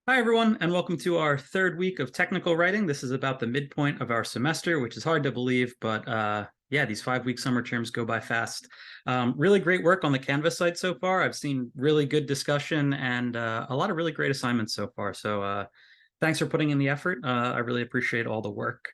Hi, everyone, and welcome to our third week of technical writing. This is about the midpoint of our semester, which is hard to believe, but yeah, these 5-week summer terms go by fast. Really great work on the Canvas site so far. I've seen really good discussion and a lot of really great assignments so far. So thanks for putting in the effort. I really appreciate all the work.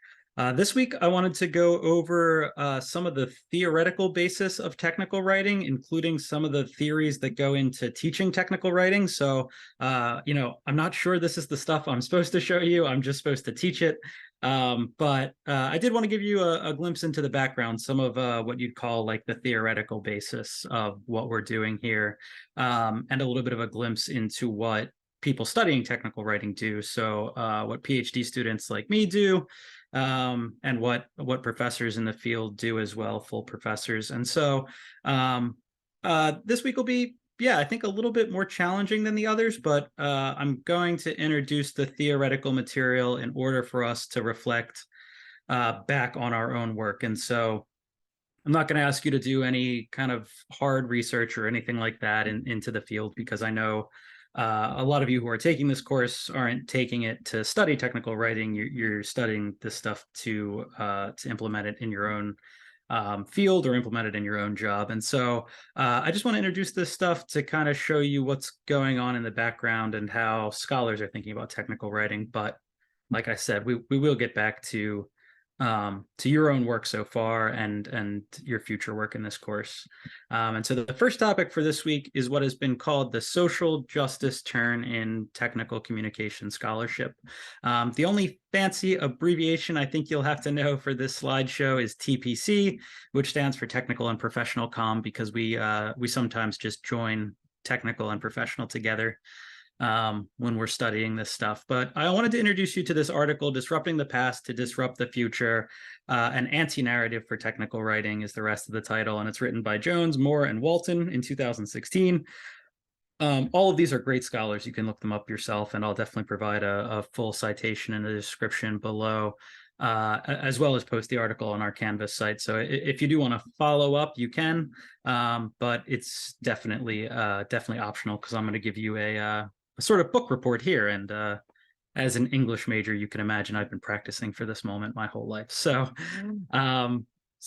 This week, I wanted to go over some of the theoretical basis of technical writing, including some of the theories that go into teaching technical writing. So, I'm not sure this is the stuff I'm supposed to show you. I'm just supposed to teach it. But I did want to give you a glimpse into the background, some of what you'd call like the theoretical basis of what we're doing here, and a little bit of a glimpse into what people studying technical writing do. So what PhD students like me do, and what professors in the field do as well, full professors. And so this week will be, I think a little bit more challenging than the others, but I'm going to introduce the theoretical material in order for us to reflect back on our own work. And so I'm not going to ask you to do any kind of hard research or anything like that into the field, because I know a lot of you who are taking this course aren't taking it to study technical writing. You're studying this stuff to implement it in your own field or implement it in your own job. And so I just want to introduce this stuff to kind of show you what's going on in the background and how scholars are thinking about technical writing. But like I said, we will get back to your own work so far and your future work in this course. And so the first topic for this week is what has been called the social justice turn in technical communication scholarship. The only fancy abbreviation I think you'll have to know for this slideshow is TPC, which stands for Technical and Professional Comm, because we sometimes just join technical and professional together when we're studying this stuff. But I wanted to introduce you to this article, Disrupting the Past to Disrupt the Future, an anti-narrative for technical writing is the rest of the title, and it's written by Jones, Moore, and Walton in 2016. All of these are great scholars. You can look them up yourself, and I'll definitely provide a full citation in the description below, as well as post the article on our Canvas site. So if you do want to follow up, you can, but it's definitely optional, because I'm going to give you a sort of book report here. And as an English major, you can imagine I've been practicing for this moment my whole life. So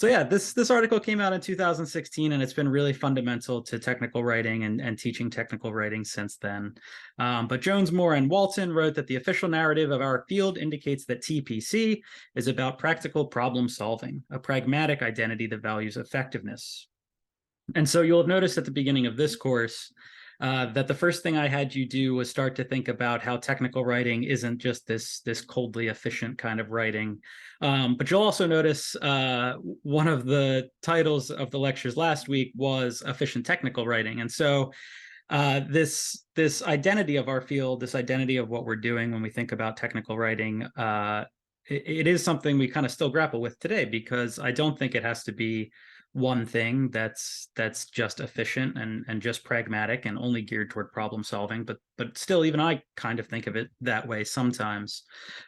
yeah, this article came out in 2016, and it's been really fundamental to technical writing and teaching technical writing since then. But Jones, Moore, and Walton wrote that the official narrative of our field indicates that TPC is about practical problem solving, a pragmatic identity that values effectiveness. And so you'll have noticed at the beginning of this course that the first thing I had you do was start to think about how technical writing isn't just this coldly efficient kind of writing. But you'll also notice one of the titles of the lectures last week was Efficient Technical Writing. And so this identity of our field, this identity of what we're doing when we think about technical writing, it is something we kind of still grapple with today, because I don't think it has to be one thing that's just efficient and just pragmatic and only geared toward problem solving, but still, even I kind of think of it that way sometimes.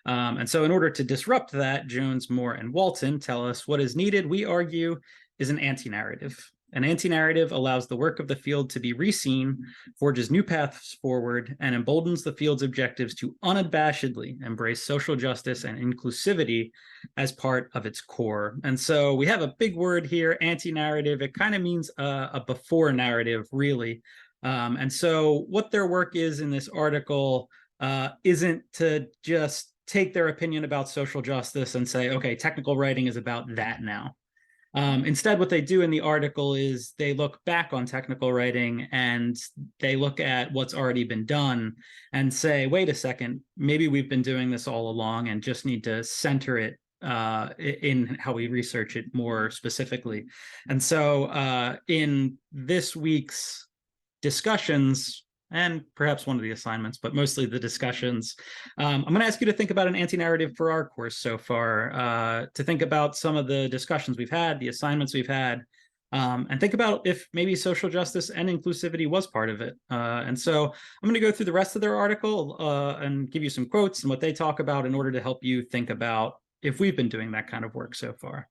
And so in order to disrupt that, Jones, Moore, and Walton tell us what is needed, we argue, is an anti-narrative. An anti-narrative allows the work of the field to be reseen, forges new paths forward, and emboldens the field's objectives to unabashedly embrace social justice and inclusivity as part of its core. And so we have a big word here, anti-narrative. It kind of means a before narrative, really. And so what their work is in this article isn't to just take their opinion about social justice and say, okay, technical writing is about that now. Instead, what they do in the article is they look back on technical writing and they look at what's already been done and say, wait a second, maybe we've been doing this all along and just need to center it in how we research it more specifically. And so in this week's discussions, and perhaps one of the assignments, but mostly the discussions, I'm going to ask you to think about an anti-narrative for our course so far, to think about some of the discussions we've had, the assignments we've had, and think about if maybe social justice and inclusivity was part of it. And so I'm going to go through the rest of their article and give you some quotes and what they talk about in order to help you think about if we've been doing that kind of work so far.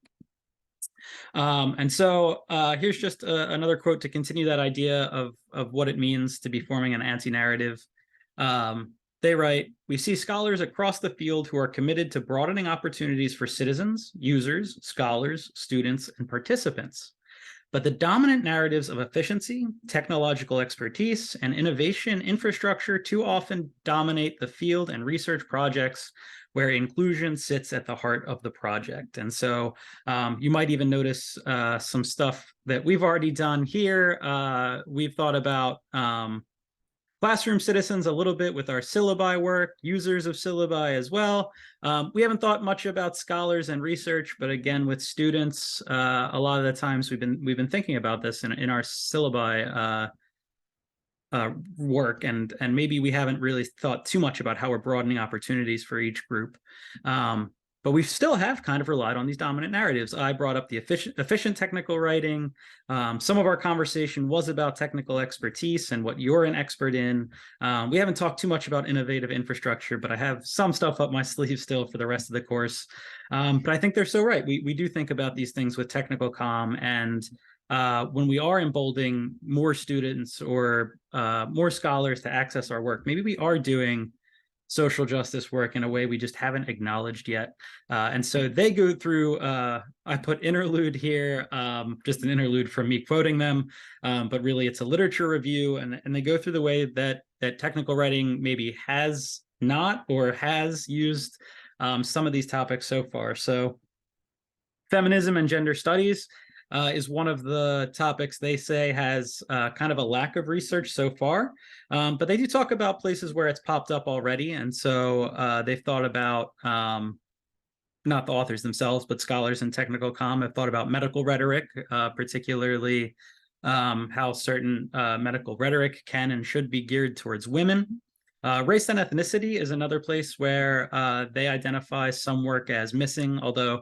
And so here's just another quote to continue that idea of what it means to be forming an anti-narrative. They write, "We see scholars across the field who are committed to broadening opportunities for citizens, users, scholars, students, and participants. But the dominant narratives of efficiency, technological expertise, and innovation infrastructure too often dominate the field and research projects where inclusion sits at the heart of the project." And so you might even notice some stuff that we've already done here. We've thought about classroom citizens a little bit with our syllabi work, users of syllabi as well. We haven't thought much about scholars and research, but again, with students, a lot of the times we've been thinking about this in our syllabi work, and maybe we haven't really thought too much about how we're broadening opportunities for each group. But we still have kind of relied on these dominant narratives. I brought up the efficient technical writing. Some of our conversation was about technical expertise and what you're an expert in. We haven't talked too much about innovative infrastructure, but I have some stuff up my sleeve still for the rest of the course. But I think they're so right. We do think about these things with technical comm, and when we are emboldening more students or more scholars to access our work, maybe we are doing social justice work in a way we just haven't acknowledged yet. And so they go through, I put interlude here, just an interlude from me quoting them, but really it's a literature review, and they go through the way that technical writing maybe has not or has used some of these topics so far. So feminism and gender studies is one of the topics they say has kind of a lack of research so far. But they do talk about places where it's popped up already. And so they've thought about, not the authors themselves, but scholars in technical comm have thought about medical rhetoric, particularly how certain medical rhetoric can and should be geared towards women. Race and ethnicity is another place where they identify some work as missing, although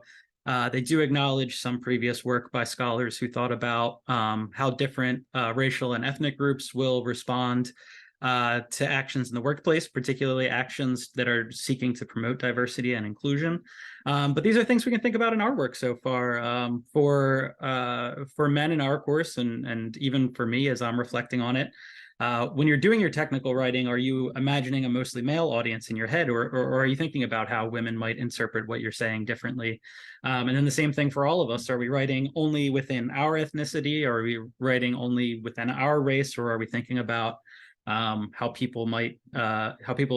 they do acknowledge some previous work by scholars who thought about how different racial and ethnic groups will respond to actions in the workplace, particularly actions that are seeking to promote diversity and inclusion. But these are things we can think about in our work so far. For men in our course, and even for me as I'm reflecting on it, when you're doing your technical writing, are you imagining a mostly male audience in your head, or are you thinking about how women might interpret what you're saying differently? And then the same thing for all of us. Are we writing only within our ethnicity, or are we writing only within our race, or are we thinking about how people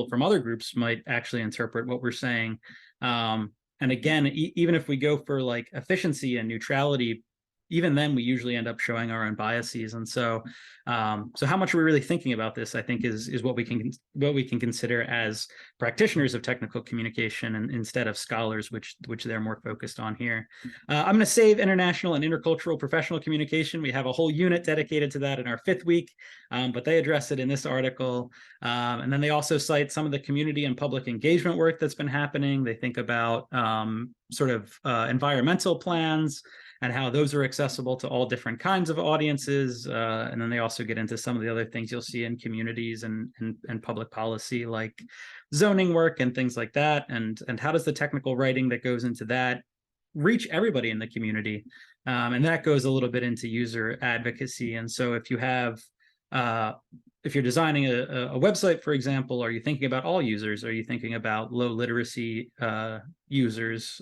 from other groups might actually interpret what we're saying? And again, even if we go for like efficiency and neutrality, even then we usually end up showing our own biases. And so how much are we really thinking about this, I think, is what we can consider as practitioners of technical communication, and instead of scholars, which they're more focused on here. I'm going to save international and intercultural professional communication. We have a whole unit dedicated to that in our 5th week, but they address it in this article. And then they also cite some of the community and public engagement work that's been happening. They think about sort of environmental plans and how those are accessible to all different kinds of audiences. And then they also get into some of the other things you'll see in communities and public policy, like zoning work and things like that. And how does the technical writing that goes into that reach everybody in the community? And that goes a little bit into user advocacy. And so if you have, if you're designing a website, for example, are you thinking about all users? Are you thinking about low literacy users?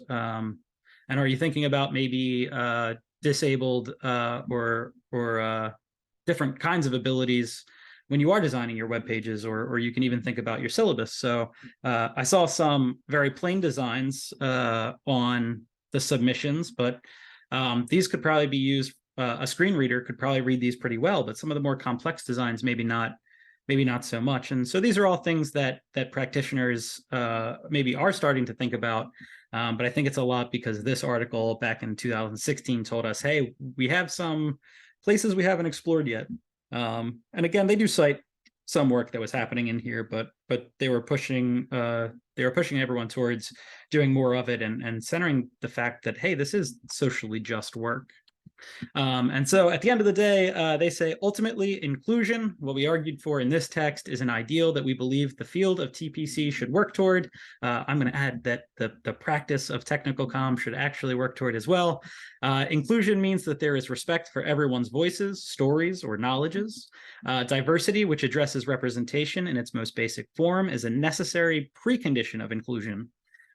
And are you thinking about maybe disabled or different kinds of abilities when you are designing your web pages, or you can even think about your syllabus? So I saw some very plain designs on the submissions, but these could probably be used. A screen reader could probably read these pretty well, but some of the more complex designs, maybe not so much. And so these are all things that practitioners maybe are starting to think about. But I think it's a lot because this article back in 2016 told us, hey, we have some places we haven't explored yet. And again, they do cite some work that was happening in here, but they were pushing everyone towards doing more of it, and centering the fact that, hey, this is socially just work. And so at the end of the day, they say, ultimately, inclusion, what we argued for in this text, is an ideal that we believe the field of TPC should work toward. I'm going to add that the practice of technical comm should actually work toward as well. Inclusion means that there is respect for everyone's voices, stories, or knowledges. Diversity, which addresses representation in its most basic form, is a necessary precondition of inclusion.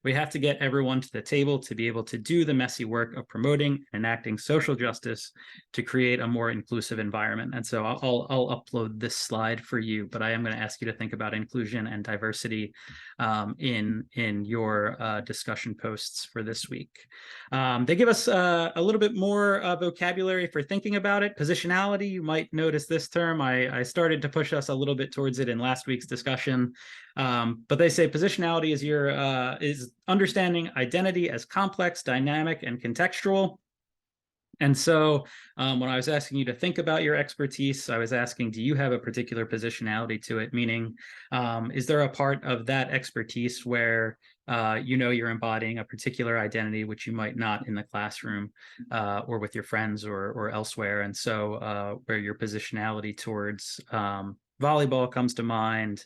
We have to get everyone to the table to be able to do the messy work of promoting and enacting social justice to create a more inclusive environment. And so I'll upload this slide for you, but I am going to ask you to think about inclusion and diversity in your discussion posts for this week. They give us a little bit more vocabulary for thinking about it. Positionality, you might notice this term. I started to push us a little bit towards it in last week's discussion. But they say positionality is understanding identity as complex, dynamic, and contextual. And so when I was asking you to think about your expertise, I was asking, do you have a particular positionality to it? Meaning, is there a part of that expertise where you're embodying a particular identity, which you might not in the classroom or with your friends or elsewhere? And so where your positionality towards volleyball comes to mind,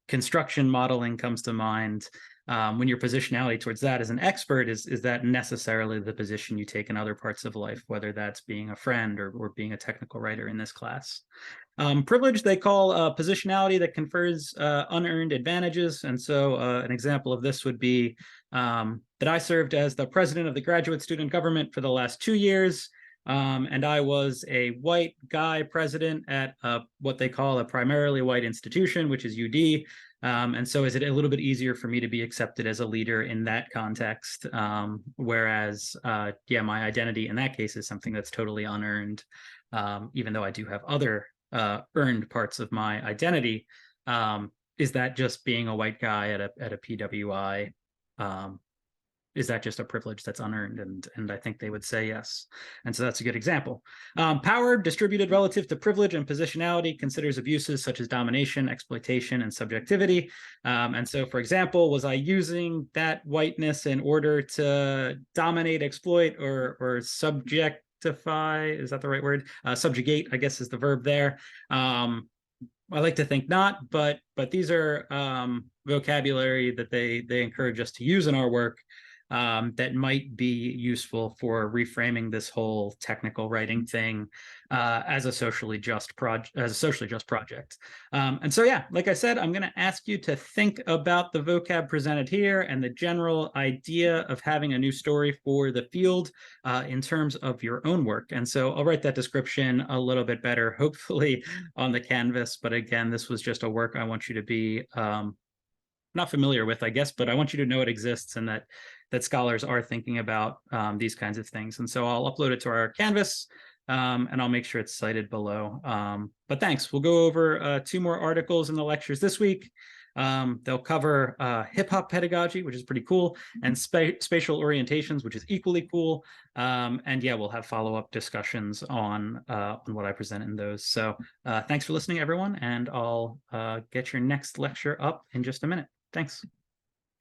construction modeling comes to mind. When your positionality towards that as an expert, is that necessarily the position you take in other parts of life, whether that's being a friend or being a technical writer in this class? Privilege, they call positionality that confers unearned advantages. And so an example of this would be that I served as the president of the graduate student government for the last 2 years. And I was a white guy president at what they call a primarily white institution, which is UD. And so is it a little bit easier for me to be accepted as a leader in that context? Whereas, my identity in that case is something that's totally unearned, even though I do have other earned parts of my identity. Is that just being a white guy at a PWI? Is that just a privilege that's unearned? And I think they would say yes. And so that's a good example. Power distributed relative to privilege and positionality considers abuses such as domination, exploitation, and subjectivity. And so, for example, was I using that whiteness in order to dominate, exploit, or subjectify? Is that the right word? Subjugate, I guess, is the verb there. I like to think not, but these are vocabulary that they encourage us to use in our work. That might be useful for reframing this whole technical writing thing as a socially just project. And so, yeah, like I said, I'm going to ask you to think about the vocab presented here and the general idea of having a new story for the field in terms of your own work. And so I'll write that description a little bit better, hopefully on the Canvas. But again, this was just a work I want you to be not familiar with, I guess, but I want you to know it exists and that scholars are thinking about these kinds of things. And so I'll upload it to our Canvas and I'll make sure it's cited below. But thanks. We'll go over 2 more articles in the lectures this week. They'll cover hip hop pedagogy, which is pretty cool, and spatial orientations, which is equally cool. And yeah, we'll have follow-up discussions on what I present in those. So thanks for listening, everyone, and I'll get your next lecture up in just a minute. Thanks.